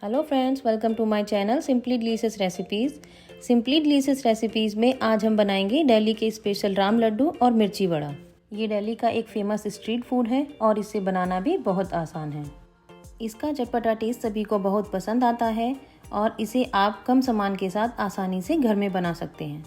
Hello friends, welcome to my channel simply delicious recipes. Simply delicious recipes में आज हम बनाएंगे दिल्ली के स्पेशल राम लड्डू और मिर्ची वड़ा। ये दिल्ली का एक फेमस स्ट्रीट फूड है और इसे बनाना भी बहुत आसान है। इसका चटपटा टेस्ट सभी को बहुत पसंद आता है और इसे आप कम सामान के साथ आसानी से घर में बना सकते हैं।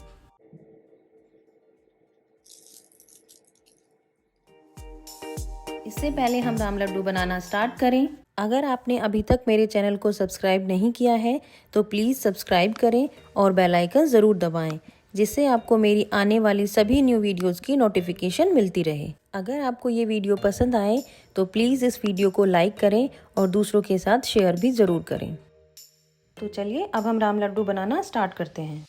इससे पहले हम राम लड्डू बनाना स्टार्ट करें। अगर आपने अभी तक मेरे चैनल को सब्सक्राइब नहीं किया है तो प्लीज़ सब्सक्राइब करें और बेल आइकन ज़रूर दबाएं, जिससे आपको मेरी आने वाली सभी न्यू वीडियोस की नोटिफिकेशन मिलती रहे। अगर आपको ये वीडियो पसंद आए तो प्लीज़ इस वीडियो को लाइक करें और दूसरों के साथ शेयर भी ज़रूर करें। तो चलिए अब हम राम लड्डू बनाना स्टार्ट करते हैं।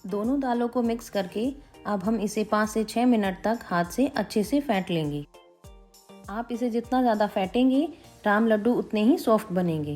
दोनों दालों को मिक्स करके अब हम इसे 5 से 6 मिनट तक हाथ से अच्छे से फेंट लेंगे। आप इसे जितना ज़्यादा फेंटेंगे राम लड्डू उतने ही सॉफ्ट बनेंगे।